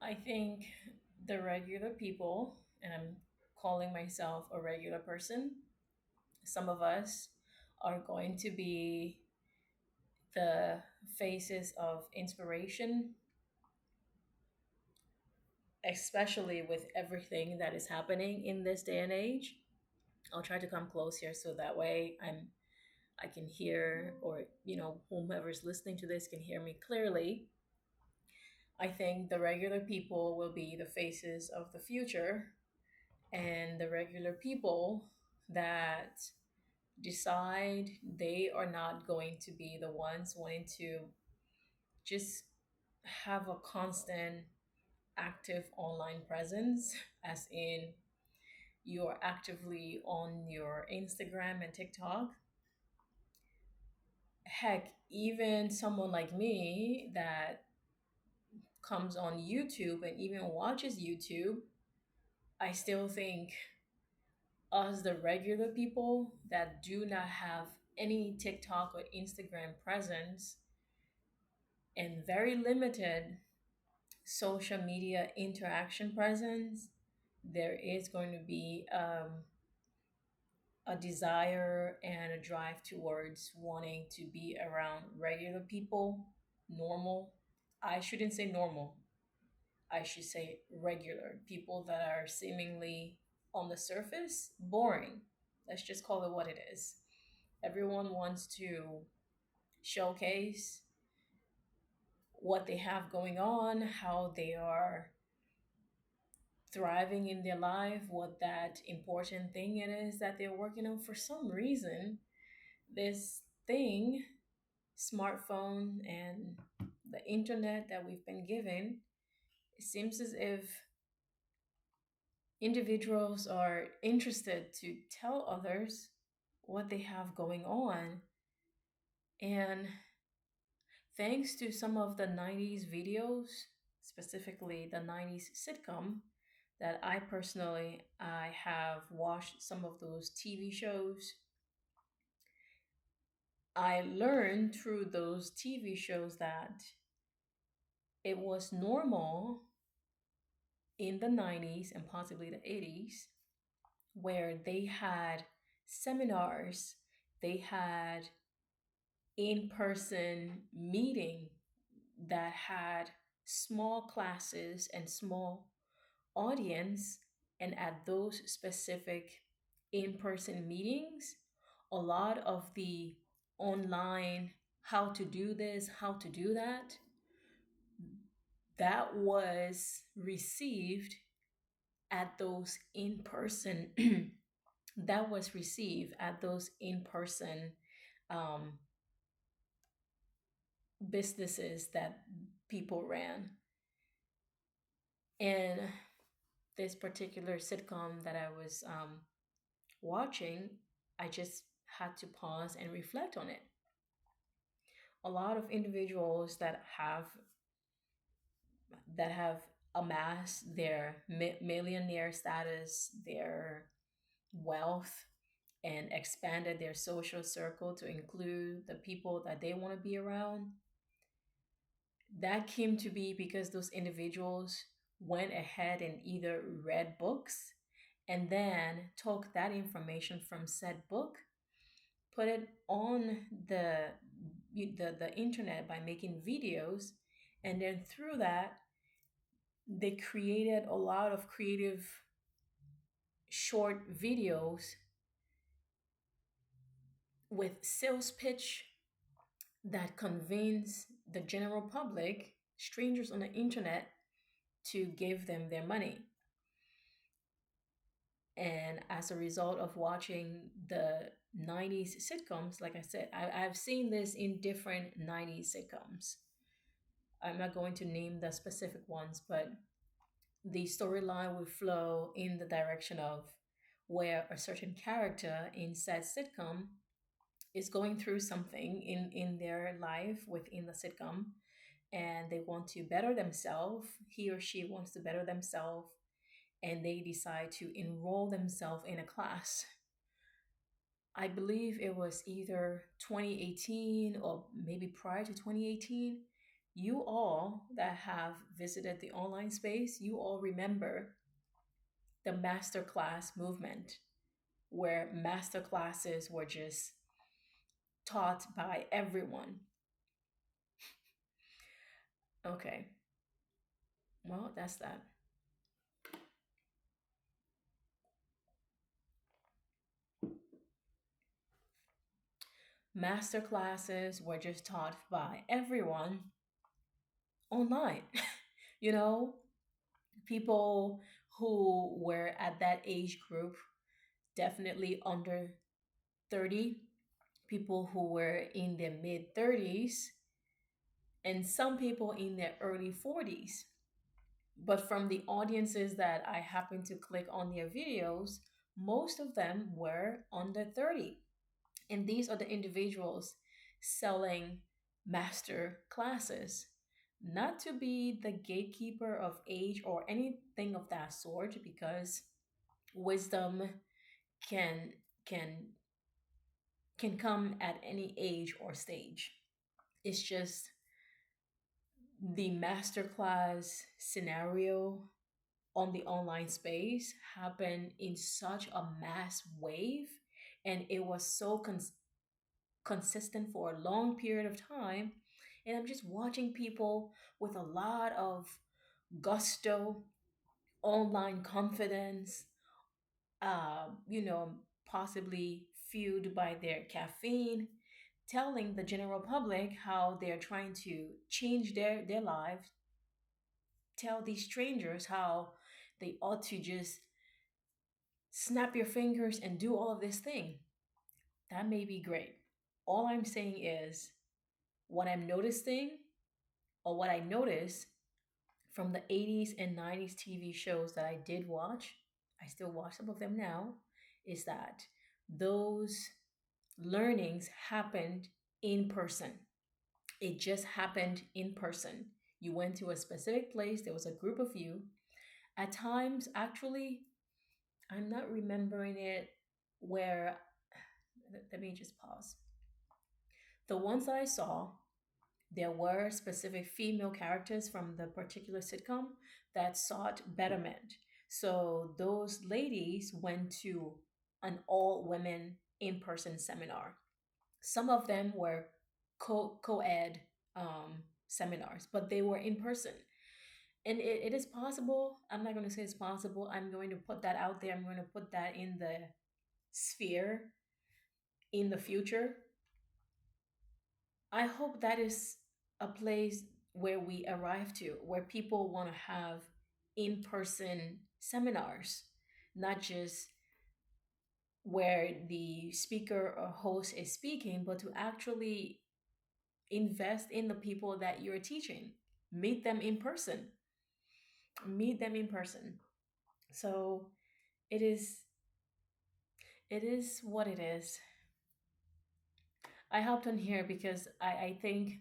I think the regular people, and I'm calling myself a regular person, some of us are going to be the faces of inspiration, especially with everything that is happening in this day and age. I'll try to come close here so that way I can hear, or whomever's listening to this can hear me clearly. I think the regular people will be the faces of the future, and the regular people that decide they are not going to be the ones wanting to just have a constant active online presence, as in you're actively on your Instagram and TikTok. Heck, even someone like me that comes on YouTube and even watches YouTube, I still think us, the regular people that do not have any TikTok or Instagram presence and very limited social media interaction presence, there is going to be a desire and a drive towards wanting to be around regular people, normal. I shouldn't say normal, I should say regular people that are seemingly on the surface boring. Let's just call it what it is. Everyone wants to showcase what they have going on, how they are thriving in their life, what that important thing it is that they're working on. For some reason, this thing, smartphone and the internet that we've been given, it seems as if individuals are interested to tell others what they have going on. And thanks to some of the 90s videos, specifically the 90s sitcom, that I have watched some of those TV shows. I learned through those TV shows that it was normal in the 90s and possibly the 80s where they had seminars, they had in-person meeting that had small classes and small audience, and at those specific in-person meetings, a lot of the online how to do this, how to do that, that was received at those in-person that was received at those in-person um, businesses that people ran. And this particular sitcom that I was watching, I just had to pause and reflect on it. A lot of individuals that have amassed their millionaire status, their wealth, and expanded their social circle to include the people that they want to be around. That came to be because those individuals went ahead and either read books and then took that information from said book, put it on the internet by making videos, and then through that they created a lot of creative short videos with sales pitch that convince the general public, strangers on the internet, to give them their money. And as a result of watching the 90s sitcoms, like I said, I've seen this in different 90s sitcoms. I'm not going to name the specific ones, but the storyline would flow in the direction of where a certain character in said sitcom is going through something in their life within the sitcom, and they want to better themselves. He or she wants to better themselves, and they decide to enroll themselves in a class. I believe it was either 2018 or maybe prior to 2018. You all that have visited the online space, you all remember the masterclass movement, where masterclasses were just taught by everyone. Okay, well, that's that. Masterclasses were just taught by everyone online. You know, people who were at that age group, definitely under 30, people who were in their mid 30s, and some people in their early 40s. But from the audiences that I happened to click on their videos, most of them were under 30. And these are the individuals selling master classes. Not to be the gatekeeper of age or anything of that sort, because wisdom can can can come at any age or stage. It's just the masterclass scenario on the online space happened in such a mass wave, and it was so consistent for a long period of time. And I'm just watching people with a lot of gusto, online confidence, possibly fueled by their caffeine, telling the general public how they're trying to change their lives, tell these strangers how they ought to just snap your fingers and do all of this thing. That may be great. All I'm saying is what I'm noticing, or what I noticed from the 80s and 90s TV shows that I did watch, I still watch some of them now, is that those learnings happened in person. It just happened in person. You went to a specific place, there was a group of you. At times, actually, I'm not remembering it where, let me just pause. The ones that I saw, there were specific female characters from the particular sitcom that sought betterment. So those ladies went to an all women in person seminar. Some of them were co-ed seminars, but they were in person. And it is possible. I'm not going to say it's possible. I'm going to put that out there. I'm going to put that in the sphere in the future. I hope that is a place where we arrive to, where people want to have in person seminars, not just where the speaker or host is speaking, but to actually invest in the people that you're teaching. Meet them in person. Meet them in person. So it is it is what it is. I hopped on here because I think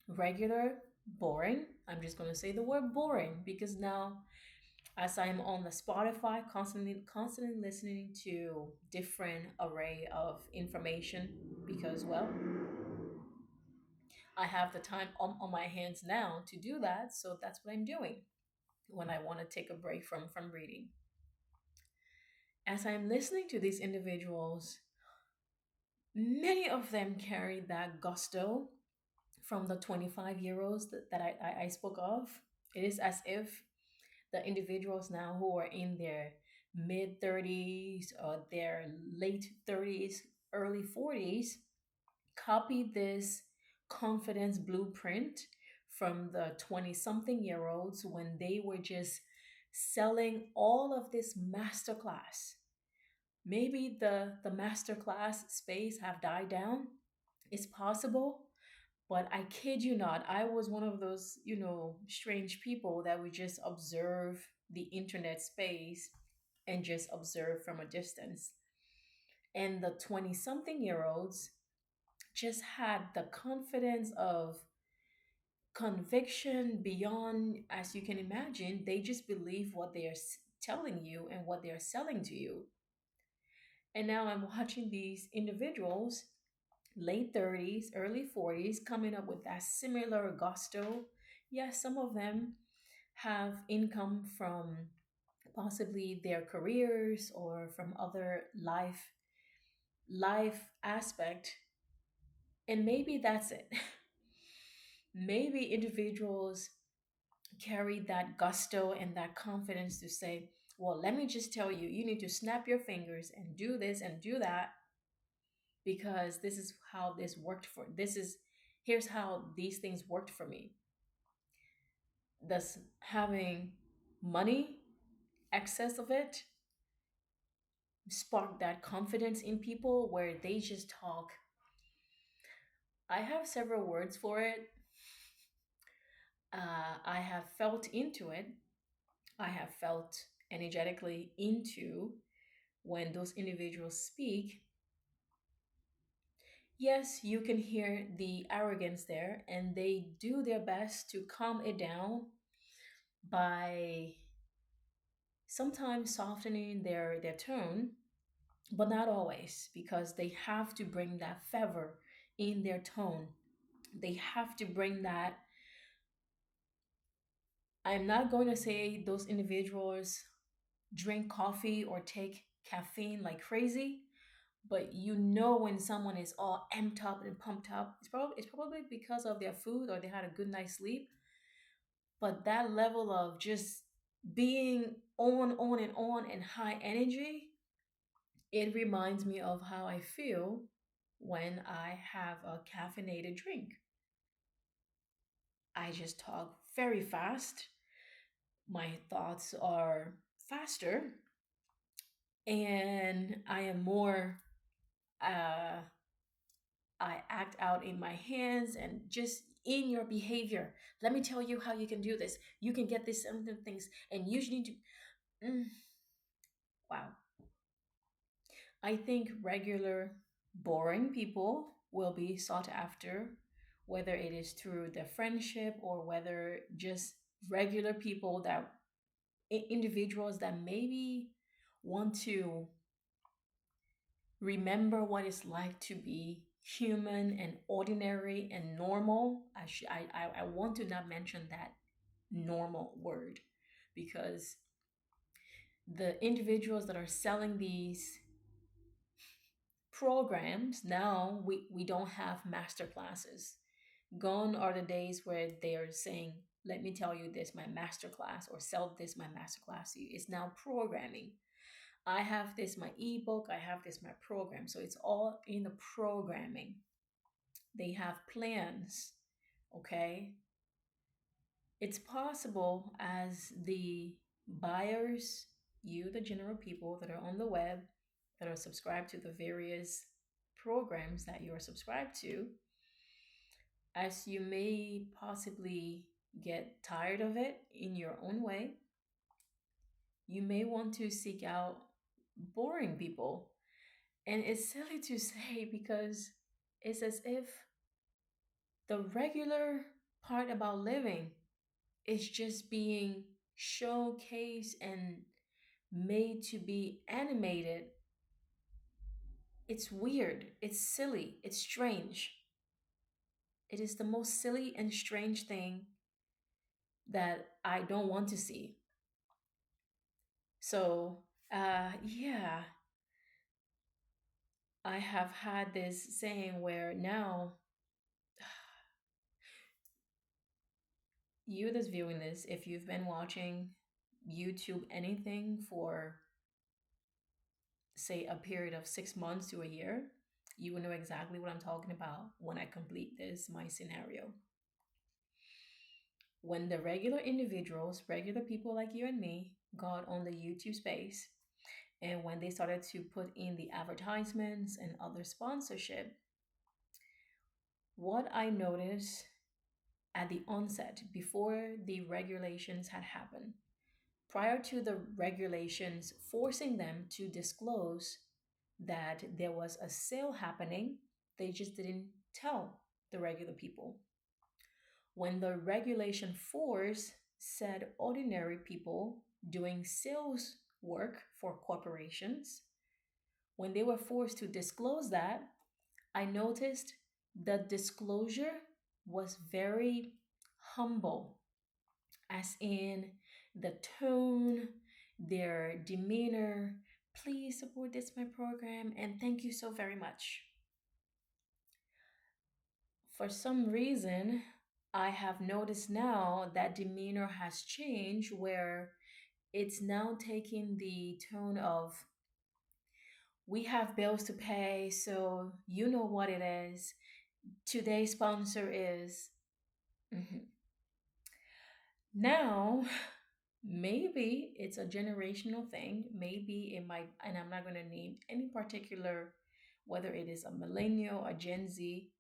regular, boring. I'm just gonna say the word boring because now, as I'm on the Spotify, constantly listening to different array of information, because well, I have the time on my hands now to do that, so that's what I'm doing when I want to take a break from reading. As I'm listening to these individuals, many of them carry that gusto from the 25-year-olds that I spoke of. It is as if the individuals now who are in their mid 30s or their late 30s, early 40s copied this confidence blueprint from the 20 something year olds when they were just selling all of this masterclass. Maybe the masterclass space have died down. It's possible. But I kid you not, I was one of those, strange people that would just observe the internet space and just observe from a distance. And the 20 something year olds just had the confidence of conviction beyond, as you can imagine. They just believe what they are telling you and what they are selling to you. And now I'm watching these individuals late 30s, early 40s, coming up with that similar gusto. Yes, some of them have income from possibly their careers or from other life aspect, and maybe that's it. Maybe individuals carry that gusto and that confidence to say, well, let me just tell you, you need to snap your fingers and do this and do that because this is how this worked for this is here's how these things worked for me. Thus having money, excess of it, spark that confidence in people where they just talk. I have several words for it. I have felt into it. I have felt energetically into when those individuals speak. Yes, you can hear the arrogance there, and they do their best to calm it down by sometimes softening their tone, but not always, because they have to bring that fervor in their tone. They have to bring that. I'm not going to say those individuals drink coffee or take caffeine like crazy, but you know when someone is all amped up and pumped up, it's probably because of their food or they had a good night's sleep. But that level of just being on and high energy, it reminds me of how I feel when I have a caffeinated drink. I just talk very fast. My thoughts are faster, and I am more. Uh, I act out in my hands and just in your behavior. Let me tell you how you can do this. You can get these certain things, and you need to. Mm, wow. I think regular, boring people will be sought after, whether it is through the friendship or whether just regular people that individuals that maybe want to remember what it's like to be human and ordinary and normal. I want to not mention that normal word because the individuals that are selling these programs now, we don't have master classes. Gone are the days where they are saying, let me tell you this, my master class, or sell this, my master class to you. It's now programming. I have this, my ebook, I have this, my program. So it's all in the programming. They have plans, okay? It's possible as the buyers, you, the general people that are on the web, that are subscribed to the various programs that you are subscribed to, as you may possibly get tired of it in your own way, you may want to seek out boring people. And it's silly to say because it's as if the regular part about living is just being showcased and made to be animated. It's weird, it's silly, it's strange. It is the most silly and strange thing that I don't want to see. So, yeah, I have had this saying where now you that's viewing this, if you've been watching YouTube anything for say a period of 6 months to a year, you will know exactly what I'm talking about when I complete this my scenario. When the regular individuals, regular people like you and me, got on the YouTube space, and when they started to put in the advertisements and other sponsorship, what I noticed at the onset, before the regulations had happened, prior to the regulations forcing them to disclose that there was a sale happening, they just didn't tell the regular people. When the regulation force said ordinary people doing sales work for corporations, when they were forced to disclose that, I noticed the disclosure was very humble, as in the tone, their demeanor. Please support this my program and thank you so very much. For some reason, I have noticed now that demeanor has changed where it's now taking the tone of we have bills to pay, so you know what it is. Today's sponsor is. Mhm. Now, maybe it's a generational thing. Maybe it might, and I'm not going to name any particular, whether it is a millennial, a Gen Z.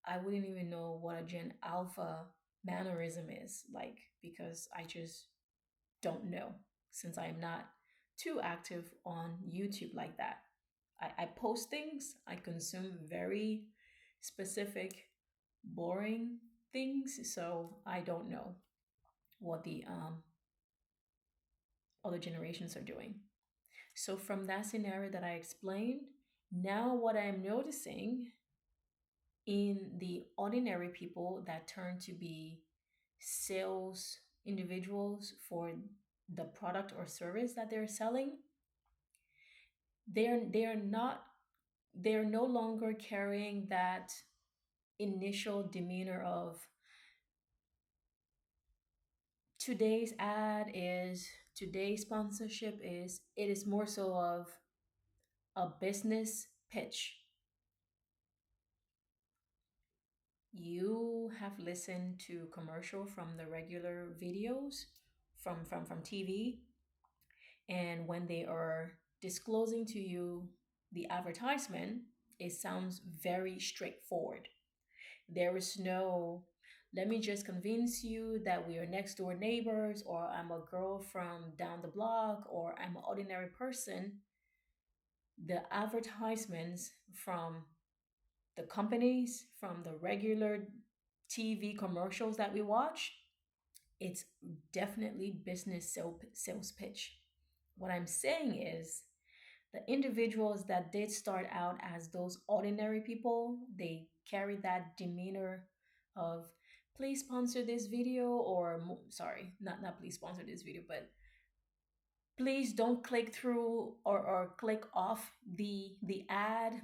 I wouldn't even know what a Gen Alpha mannerism is like because I just don't know since I'm not too active on YouTube like that. I post things, I consume very specific, boring things, so I don't know what the other generations are doing. So, from that scenario that I explained, now what I'm noticing in the ordinary people that turn to be sales individuals for the product or service that they're selling, they're not they're no longer carrying that initial demeanor of today's ad is today's sponsorship is. It is more so of a business pitch. You have listened to commercial from the regular videos from TV, and when they are disclosing to you the advertisement, it sounds very straightforward. There is no, let me just convince you that we are next door neighbors, or I'm a girl from down the block, or I'm an ordinary person. The advertisements from the companies, from the regular TV commercials that we watch, it's definitely business sales pitch. What I'm saying is the individuals that did start out as those ordinary people, they carry that demeanor of please sponsor this video or sorry, not please sponsor this video, but please don't click through or click off the ad.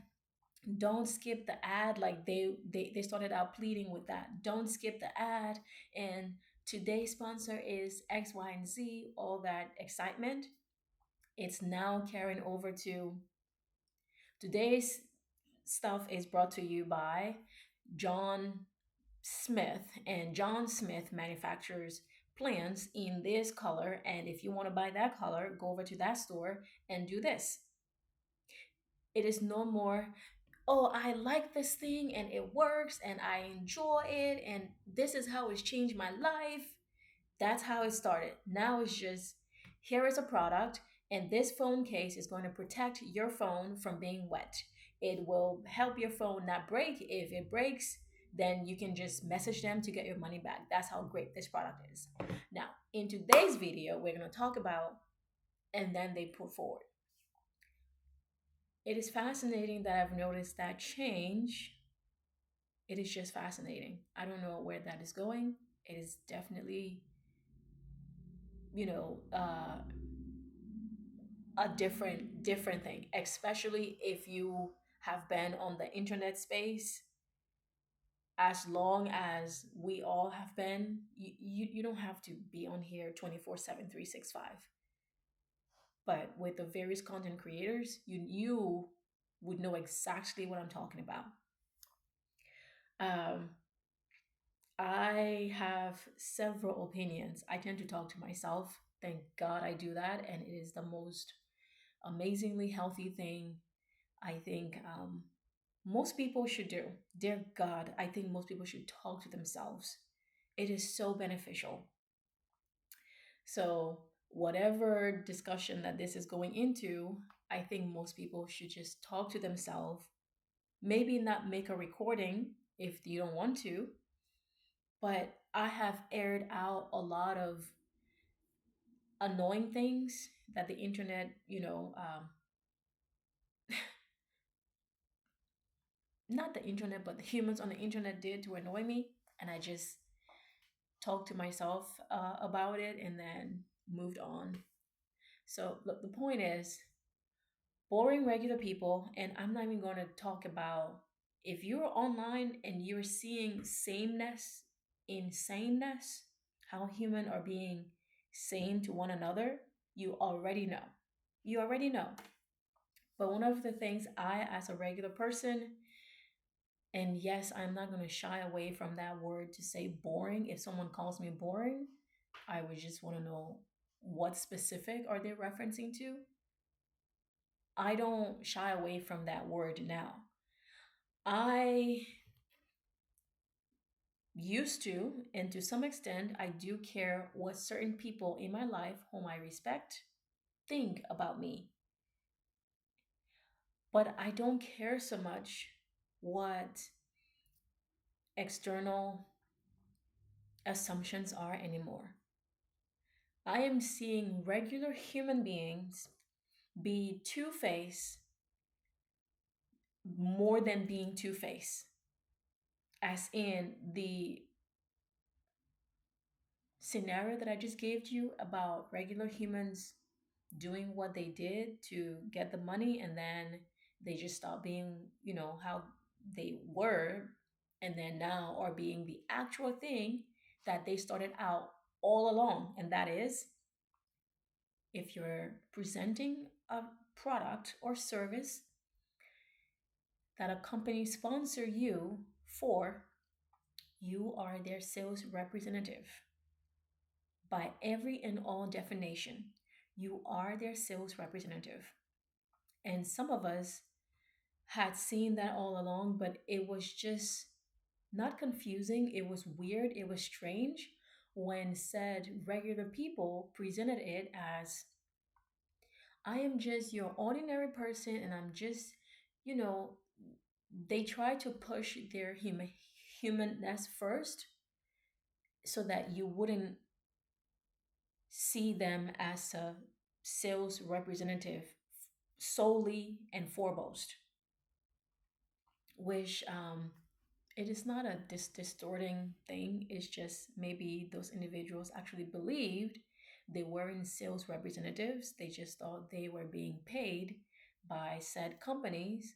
Don't skip the ad. Like they started out pleading with that. Don't skip the ad. And today's sponsor is X, Y, and Z, all that excitement. It's now carrying over to today's stuff is brought to you by John Smith, and John Smith manufactures plants in this color. And if you want to buy that color, go over to that store and do this. It is no more, oh, I like this thing and it works and I enjoy it and this is how it's changed my life. That's how it started. Now it's just here is a product, and this phone case is going to protect your phone from being wet. It will help your phone not break. If it breaks, then you can just message them to get your money back. That's how great this product is. Now, in today's video, we're going to talk about, and then they put forward. It is fascinating that I've noticed that change. It is just fascinating. I don't know where that is going. It is definitely, you know, a different thing, especially if you have been on the internet space as long as we all have been. You don't have to be on here 24/7, 365. But with the various content creators, you would know exactly what I'm talking about. um I have several opinions. I tend to talk to myself. Thank God I do that, and it is the most amazingly healthy thing I think most people should do. Dear God, I think most people should talk to themselves. It is so beneficial. So, whatever discussion that this is going into, I think most people should just talk to themselves. Maybe not make a recording if you don't want to, but I have aired out a lot of annoying things that the internet, not the internet, but the humans on the internet did to annoy me. And I just talked to myself about it and then moved on. So look, the point is boring regular people, and I'm not even going to talk about if you're online and you're seeing sameness in saneness, how human are being sane to one another, you already know. You already know. But one of the things I, as a regular person, and yes, I'm not going to shy away from that word to say boring. If someone calls me boring, I would just want to know what specific are they referencing to. I don't shy away from that word now. I used to, and to some extent, I do care what certain people in my life, whom I respect, think about me. But I don't care so much what external assumptions are anymore. I am seeing regular human beings be two faced more than being two faced. As in the scenario that I just gave you about regular humans doing what they did to get the money and then they just stop being, how they were, and then now are being the actual thing that they started out all along. And that is, if you're presenting a product or service that a company sponsor you for, you are their sales representative. By every and all definition, you are their sales representative. And some of us had seen that all along, but it was just not confusing. It was weird. It was strange when said regular people presented it as, I am just your ordinary person and I'm just, you know, they try to push their humanness first so that you wouldn't see them as a sales representative solely and foremost, which it is not a distorting thing. It's just maybe those individuals actually believed they weren't sales representatives. They just thought they were being paid by said companies,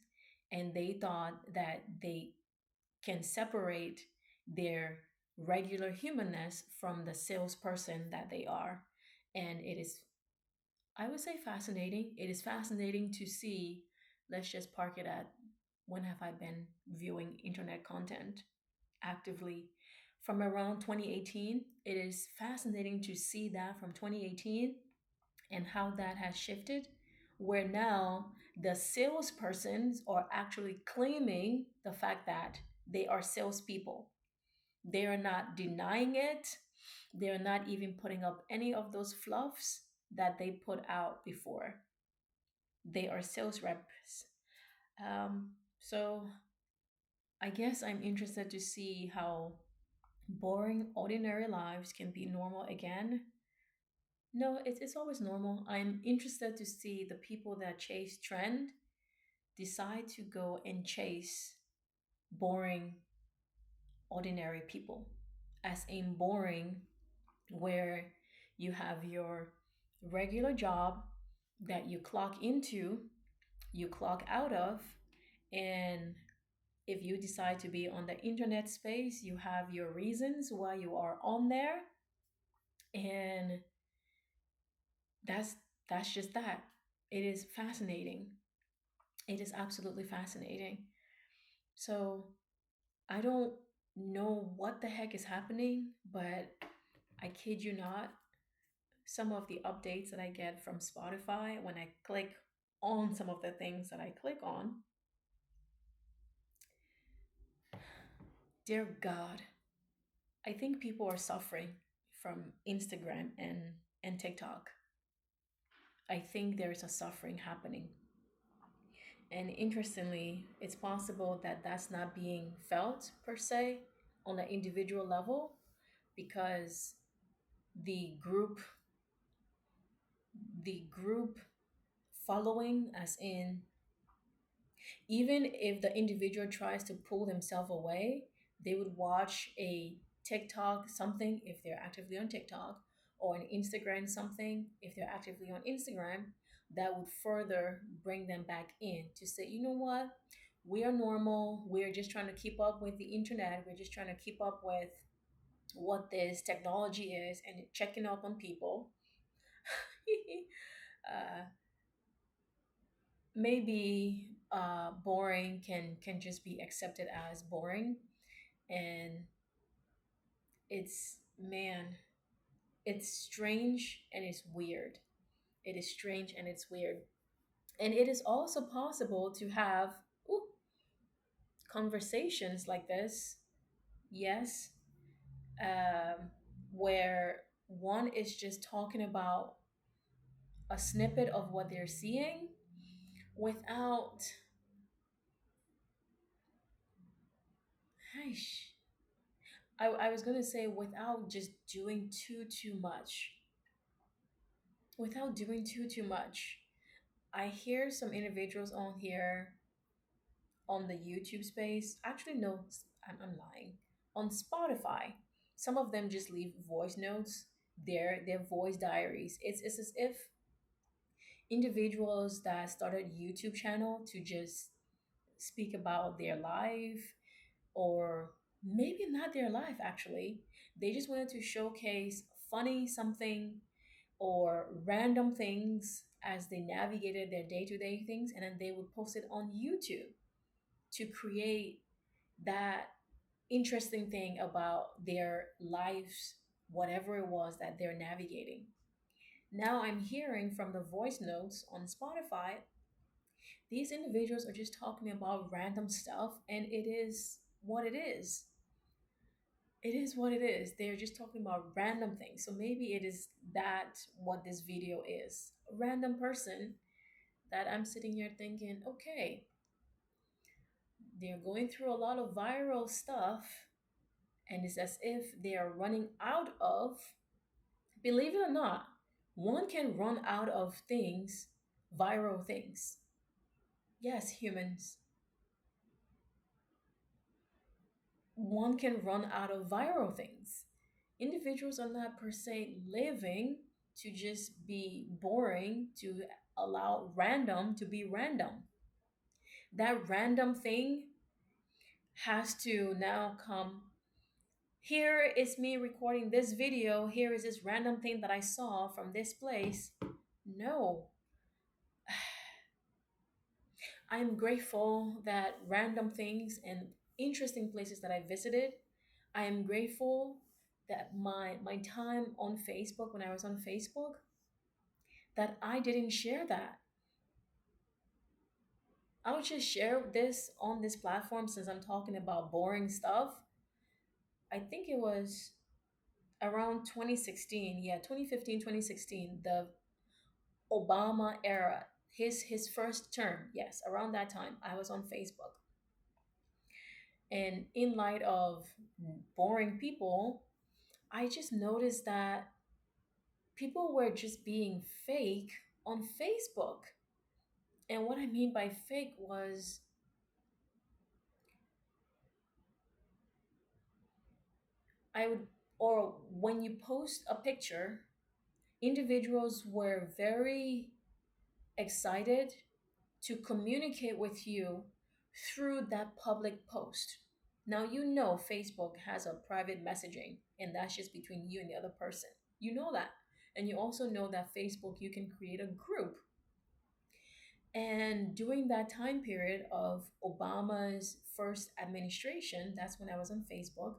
and they thought that they can separate their regular humanness from the salesperson that they are. And it is, I would say, fascinating. It is fascinating to see. Let's just park it at, when have I been viewing internet content actively? From around 2018. It is fascinating to see that from 2018 and how that has shifted, where now the salespersons are actually claiming the fact that they are salespeople. They are not denying it. They are not even putting up any of those fluffs that they put out before. They are sales reps. So I guess I'm interested to see how boring, ordinary lives can be normal again. No, it's always normal. I'm interested to see the people that chase trend decide to go and chase boring, ordinary people. As in boring, where you have your regular job that you clock into, you clock out of, and if you decide to be on the internet space, you have your reasons why you are on there, and that's that's just that. It is fascinating. It is absolutely fascinating. So I don't know what the heck is happening, but I kid you not, some of the updates that I get from Spotify when I click on some of the things that I click on, dear God, I think people are suffering from Instagram and TikTok. I think there's a suffering happening. And interestingly, it's possible that that's not being felt per se on an individual level because the group the group following, as in Even if the individual tries to pull themselves away, they would watch a TikTok something if they're actively on TikTok, or an Instagram something if they're actively on Instagram, that would further bring them back in to say, you know what? We are normal. We're just trying to keep up with the internet. We're just trying to keep up with what this technology is and checking up on people. uh, Maybe boring can just be accepted as boring, and it's, man, it's strange and it's weird. It is strange and it's weird. And it is also possible to have, ooh, conversations like this, yes, um, where one is just talking about a snippet of what they're seeing without, Aish, I was gonna say without just doing too much. Without doing too much. I hear some individuals on here on the YouTube space. Actually, no, I'm lying. On Spotify, some of them just leave voice notes, their voice diaries. It's as if individuals that started YouTube channel to just speak about their life, or maybe not their life actually. They just wanted to showcase funny something or random things as they navigated their day-to-day things, and then they would post it on YouTube to create that interesting thing about their lives, whatever it was that they're navigating. Now I'm hearing from the voice notes on Spotify, these individuals are just talking about random stuff, and it is what it is. It is what it is. They're just talking about random things. So maybe it is that what this video is. A random person that I'm sitting here thinking, okay, they're going through a lot of viral stuff, and it's as if they are running out of, believe it or not, one can run out of things, viral things. Yes, humans, one can run out of viral things. Individuals are not per se living to just be boring, to allow random to be random. That random thing has to now come. Here is me recording this video. Here is this random thing that I saw from this place. No, I'm grateful that random things and interesting places that I visited. I am grateful that my time on Facebook, when I was on Facebook, that I didn't share that. I would just share this on this platform since I'm talking about boring stuff. I think it was around 2016, yeah, 2015, 2016, the Obama era, his first term. Yes, around that time I was on Facebook. And in light of boring people, I just noticed that people were just being fake on Facebook. And what I mean by fake was, I would, or when you post a picture, individuals were very excited to communicate with you through that public post. Now, you know, Facebook has a private messaging, and that's just between you and the other person. You know that. And you also know that Facebook, you can create a group. And during that time period of Obama's first administration, that's when I was on Facebook,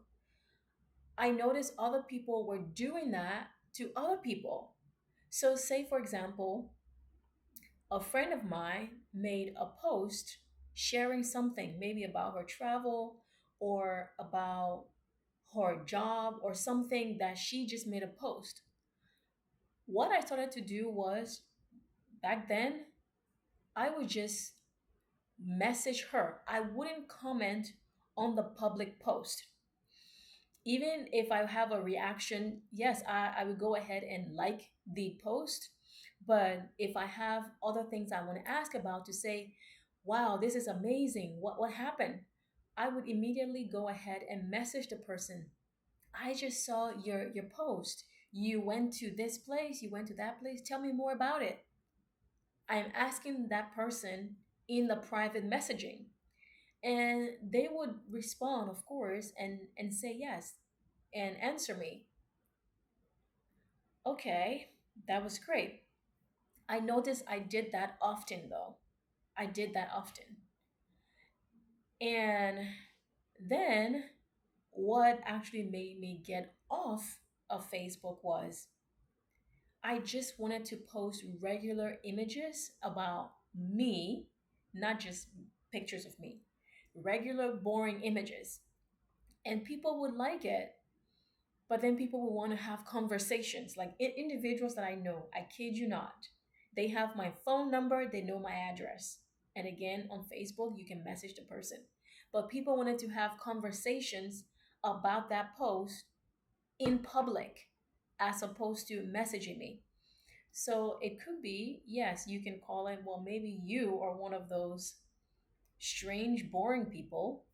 I noticed other people were doing that to other people. So, say for example, a friend of mine made a post sharing something, maybe about her travel or about her job or something that she just made a post. What I started to do was, back then, I would just message her. I wouldn't comment on the public post. Even if I have a reaction, yes, I would go ahead and like the post. But if I have other things I want to ask about, to say, wow, this is amazing. What happened? I would immediately go ahead and message the person. I just saw your post. You went to this place, you went to that place. Tell me more about it. I'm asking that person in the private messaging. And they would respond, of course, and say yes and answer me. Okay, that was great. I noticed I did that often though. I did that often. And then what actually made me get off of Facebook was I just wanted to post regular images about me, not just pictures of me, regular boring images. And people would like it. But then people will want to have conversations. Like individuals that I know, I kid you not, they have my phone number, they know my address. And again, on Facebook, you can message the person. But people wanted to have conversations about that post in public as opposed to messaging me. So it could be, yes, you can call it, well, maybe you are one of those strange, boring people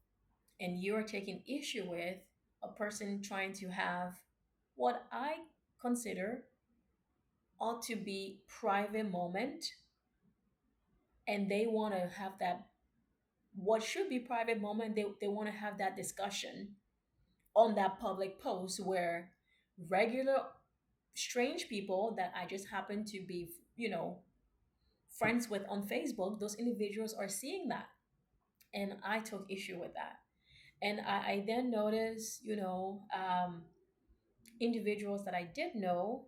and you're taking issue with a person trying to have what I consider ought to be private moment, and they want to have that what should be private moment, they want to have that discussion on that public post where regular strange people that I just happen to be, friends with on Facebook, those individuals are seeing that. And I took issue with that. And I then noticed, individuals that I did know,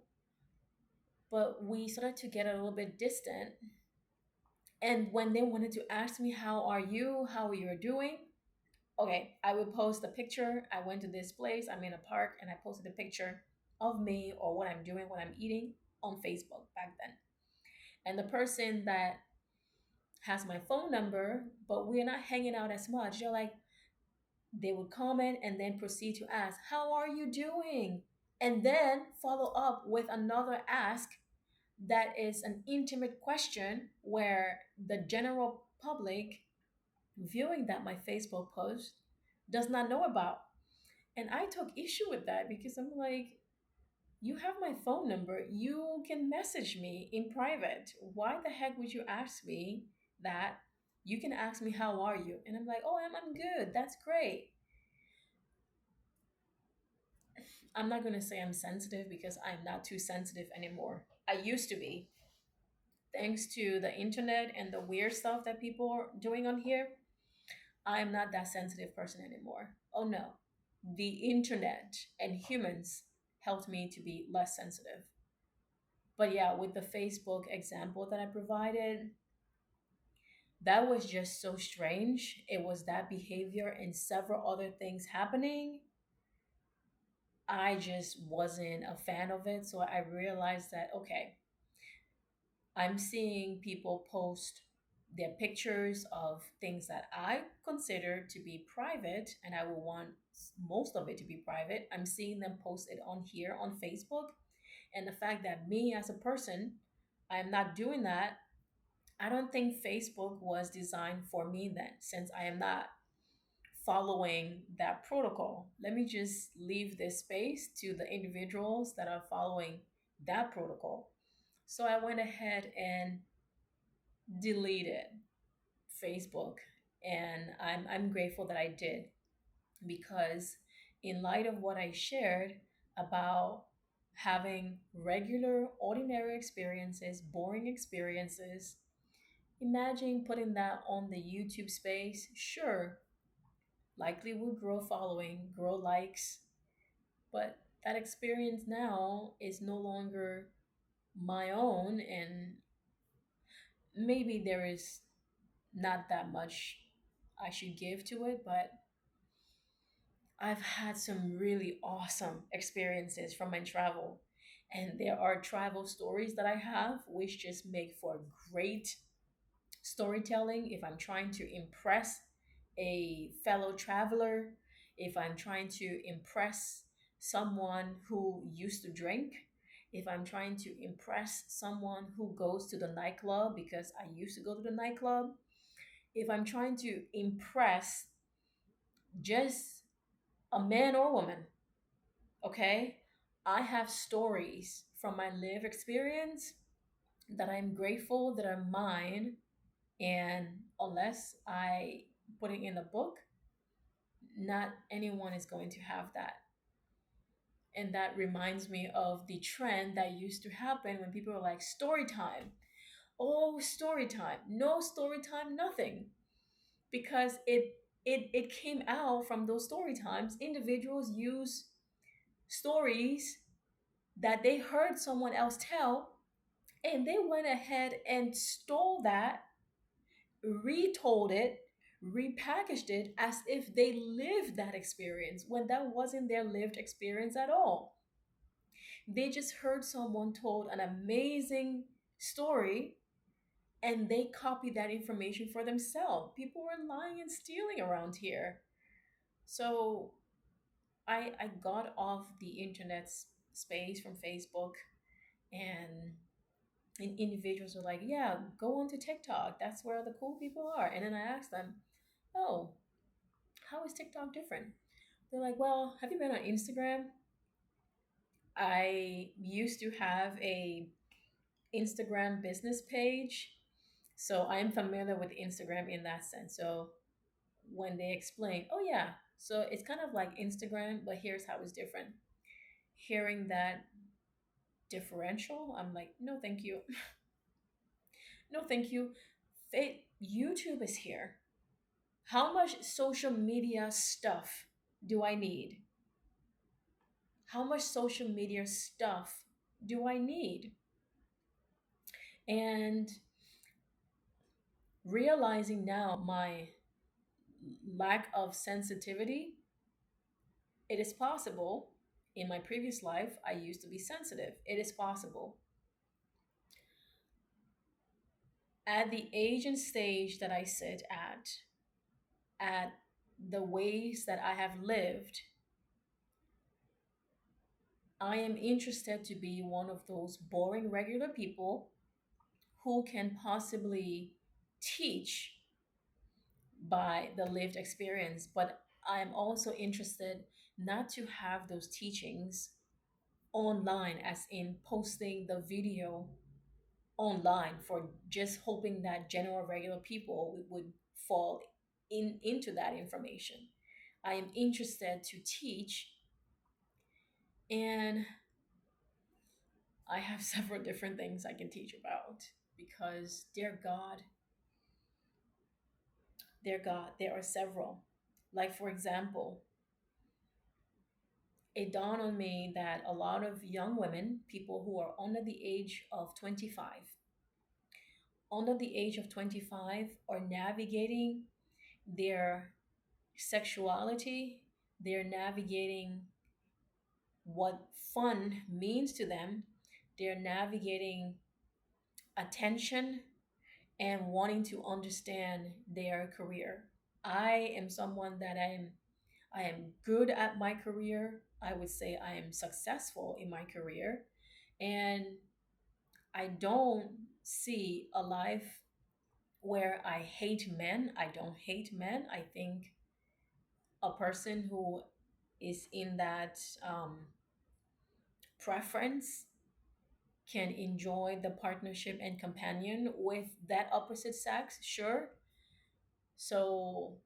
but we started to get a little bit distant. And when they wanted to ask me, how are you? How are you doing? Okay, I would post a picture. I went to this place, I'm in a park, and I posted a picture of me or what I'm doing, what I'm eating on Facebook back then. And the person that has my phone number, but we're not hanging out as much, they're like, they would comment and then proceed to ask, how are you doing? And then follow up with another ask that is an intimate question where the general public viewing that my Facebook post does not know about. And I took issue with that because I'm like, you have my phone number. You can message me in private. Why the heck would you ask me that? You can ask me, how are you? And I'm like, oh, I'm good. That's great. I'm not going to say I'm sensitive because I'm not too sensitive anymore. I used to be. Thanks to the internet and the weird stuff that people are doing on here, I'm not that sensitive person anymore. Oh no. The internet and humans helped me to be less sensitive. But yeah, with the Facebook example that I provided, that was just so strange. It was that behavior and several other things happening. I just wasn't a fan of it. So I realized that, okay, I'm seeing people post their pictures of things that I consider to be private, and I will want most of it to be private. I'm seeing them post it on here on Facebook. And the fact that me as a person, I'm not doing that, I don't think Facebook was designed for me then, since I am not following that protocol. Let me just leave this space to the individuals that are following that protocol. So I went ahead and deleted Facebook, and I'm grateful that I did because in light of what I shared about having regular ordinary experiences, boring experiences, imagine putting that on the YouTube space. Sure, likely would grow following, grow likes, but that experience now is no longer my own, and maybe there is not that much I should give to it, but I've had some really awesome experiences from my travel. And there are travel stories that I have, which just make for great storytelling if I'm trying to impress a fellow traveler, if I'm trying to impress someone who used to drink, if I'm trying to impress someone who goes to the nightclub because I used to go to the nightclub, if I'm trying to impress just a man or woman, okay, I have stories from my live experience that I'm grateful that are mine. And unless I put it in a book, not anyone is going to have that. And that reminds me of the trend that used to happen when people were like, story time. Oh, story time. No story time, nothing. Because it came out from those story times. Individuals use stories that they heard someone else tell, and they went ahead and stole that, retold it, repackaged it as if they lived that experience when that wasn't their lived experience at all. They just heard someone told an amazing story, and they copied that information for themselves. People were lying and stealing around here. So I got off the internet space from Facebook, and individuals were like, yeah, go on to TikTok. That's where the cool people are. And then I asked them, oh, how is TikTok different? They're like, well, have you been on Instagram? I used to have a Instagram business page, so I'm familiar with Instagram in that sense. So when they explain, oh yeah, so it's kind of like Instagram, but here's how it's different. Hearing that differential, I'm like, no, thank you. No, thank you. YouTube is here. How much social media stuff do I need? How much social media stuff do I need? And realizing now my lack of sensitivity, it is possible. In my previous life, I used to be sensitive. It is possible. At the age and stage that I sit at the ways that I have lived, I am interested to be one of those boring regular people who can possibly teach by the lived experience. But I'm also interested not to have those teachings online, as in posting the video online for just hoping that general regular people would fall into that information. I am interested to teach, and I have several different things I can teach about because, dear God, there are several. Like, for example, it dawned on me that a lot of young women, people who are under the age of 25, are navigating their sexuality, they're navigating what fun means to them, they're navigating attention and wanting to understand their career. I am someone that I am good at my career. I would say I am successful in my career, and I don't see a life where I hate men. I don't hate men. I think a person who is in that preference can enjoy the partnership and companion with that opposite sex, sure. So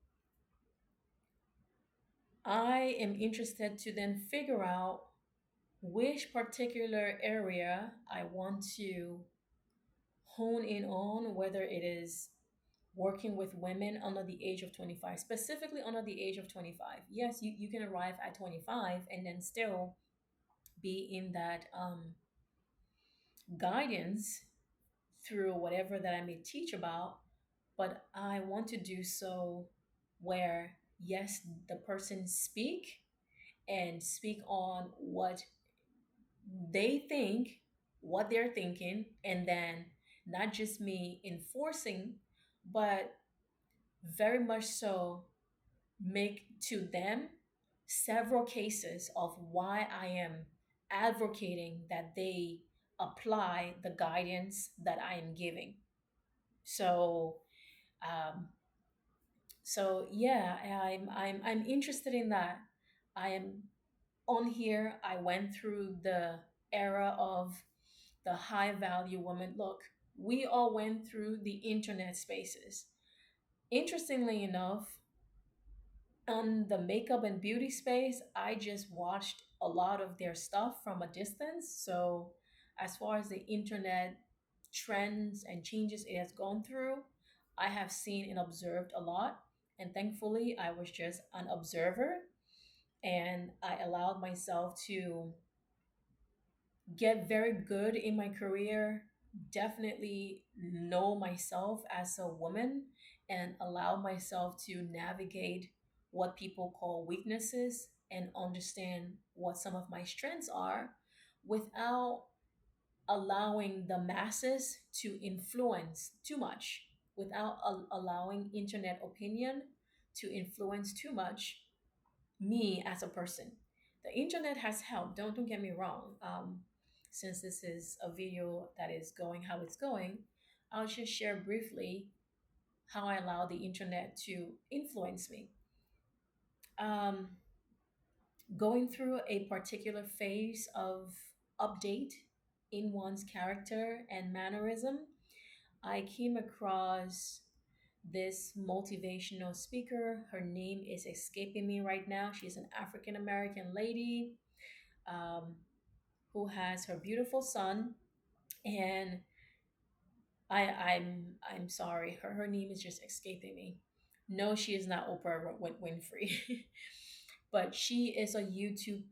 I am interested to then figure out which particular area I want to hone in on, whether it is working with women under the age of 25, specifically under the age of 25. Yes, you can arrive at 25 and then still be in that guidance through whatever that I may teach about, but I want to do so where, yes, the person speak and speak on what they think, what they're thinking, and then not just me enforcing, but very much so make to them several cases of why I am advocating that they apply the guidance that I am giving. So, um, So yeah, I'm interested in that. I am on here. I went through the era of the high value woman. Look, we all went through the internet spaces. Interestingly enough, on the makeup and beauty space, I just watched a lot of their stuff from a distance. So, as far as the internet trends and changes it has gone through, I have seen and observed a lot. And thankfully, I was just an observer and I allowed myself to get very good in my career, definitely know myself as a woman, and allow myself to navigate what people call weaknesses and understand what some of my strengths are without allowing the masses to influence too much, without allowing internet opinion to influence too much me as a person. The internet has helped. Don't get me wrong. Since this is a video that is going how it's going, I'll just share briefly how I allow the internet to influence me. Um, Going through a particular phase of update in one's character and mannerism, I came across this motivational speaker. Her name is escaping me right now. She's an African American lady, um, who has her beautiful son, and I'm sorry, her name is just escaping me. No, she is not Oprah Winfrey, but she is a YouTube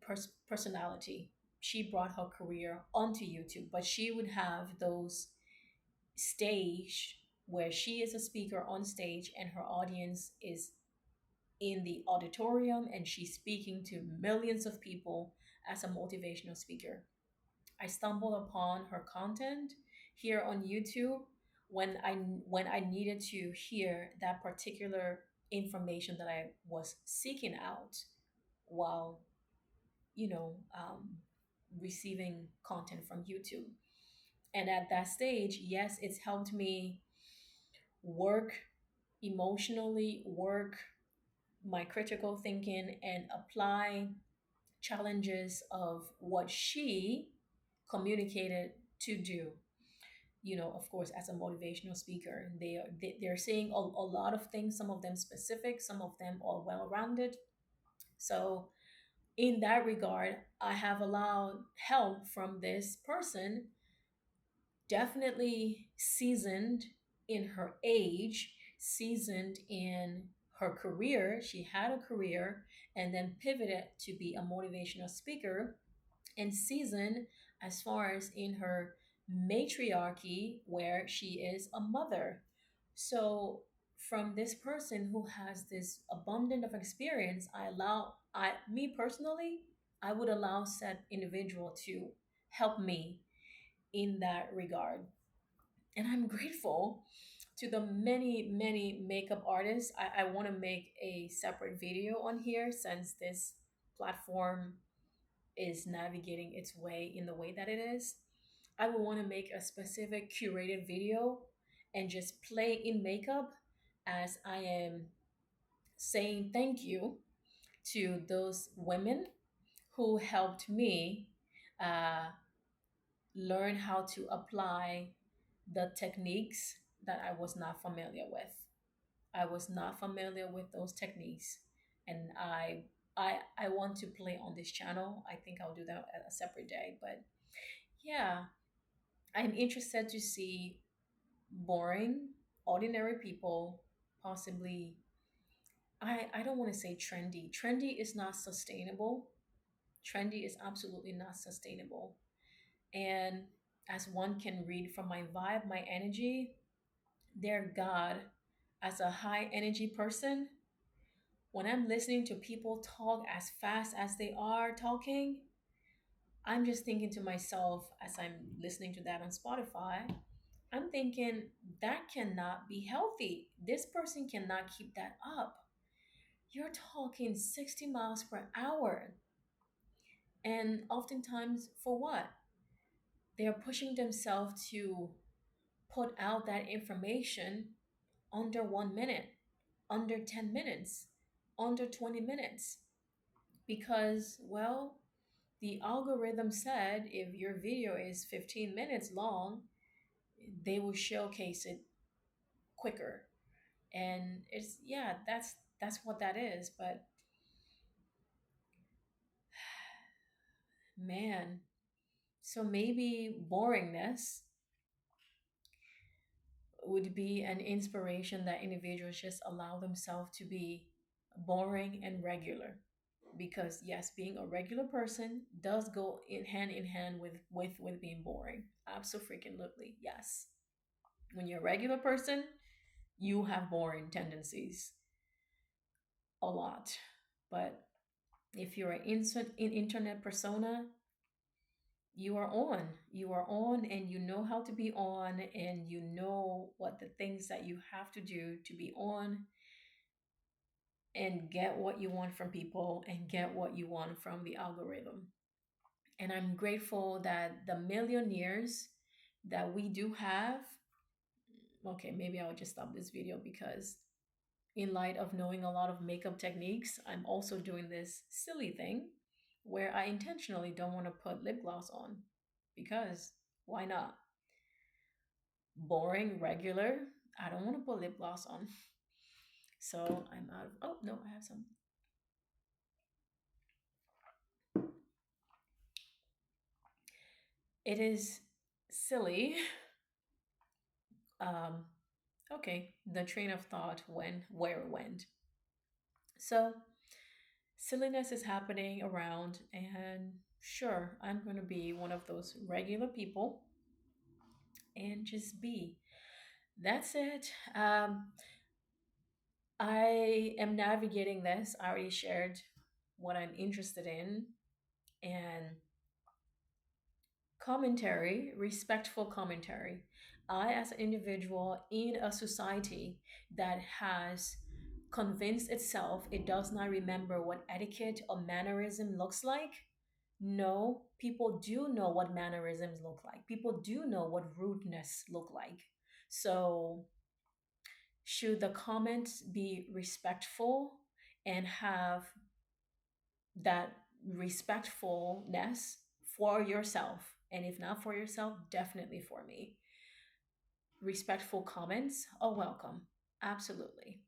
personality. She brought her career onto YouTube, but she would have those stage where she is a speaker on stage and her audience is in the auditorium and she's speaking to millions of people as a motivational speaker. I stumbled upon her content here on YouTube when I needed to hear that particular information that I was seeking out while you know um, receiving content from YouTube. And at that stage, yes, it's helped me work emotionally, work my critical thinking, and apply challenges of what she communicated to do. You know, of course, as a motivational speaker, they're saying a lot of things, some of them specific, some of them are well rounded. So in that regard, I have allowed help from this person, definitely seasoned in her age, seasoned in her career. She had a career and then pivoted to be a motivational speaker, and seasoned as far as in her matriarchy, where she is a mother. So, from this person who has this abundant of experience, me personally, I would allow said individual to help me in that regard. And I'm grateful to the many makeup artists. I want to make a separate video on here since this platform is navigating its way in the way that it is. I would want to make a specific curated video and just play in makeup as I am saying thank you to those women who helped me uh, learn how to apply the techniques that I was not familiar with. I was not familiar with those techniques, and I want to play on this channel. I think I'll do that at a separate day, but yeah, I'm interested to see boring, ordinary people possibly. I don't want to say trendy. Trendy is not sustainable. Trendy is absolutely not sustainable. And as one can read from my vibe, my energy, their God, as a high energy person, when I'm listening to people talk as fast as they are talking, I'm just thinking to myself as I'm listening to that on Spotify, I'm thinking that cannot be healthy. This person cannot keep that up. You're talking 60 miles per hour. And oftentimes, for what? They are pushing themselves to put out that information under 1 minute, under 10 minutes, under 20 minutes. Because, well, the algorithm said if your video is 15 minutes long, they will showcase it quicker. And it's, yeah, that's what that is. But man, so maybe boringness would be an inspiration that individuals just allow themselves to be boring and regular. Because yes, being a regular person does go in hand with being boring. Absolutely, yes. When you're a regular person, you have boring tendencies a lot. But if you're an internet persona, you are on, and you know how to be on, and you know what the things that you have to do to be on and get what you want from people and get what you want from the algorithm. And I'm grateful that the millionaires that we do have, okay, maybe I'll just stop this video because in light of knowing a lot of makeup techniques, I'm also doing this silly thing where I intentionally don't want to put lip gloss on because why not? Boring, regular. I don't want to put lip gloss on. So I'm out of, oh no, I have some. It is silly. Um, okay, the train of thought went where it went. So silliness is happening around, and sure, I'm going to be one of those regular people and just be. That's it. I am navigating this. I already shared what I'm interested in, and commentary, respectful commentary. I, as an individual in a society that has convinced itself it does not remember what etiquette or mannerism looks like, no, people do know what mannerisms look like. People do know what rudeness look like. So, should the comments be respectful and have that respectfulness for yourself? And if not for yourself, definitely for me. Respectful comments are welcome. Absolutely.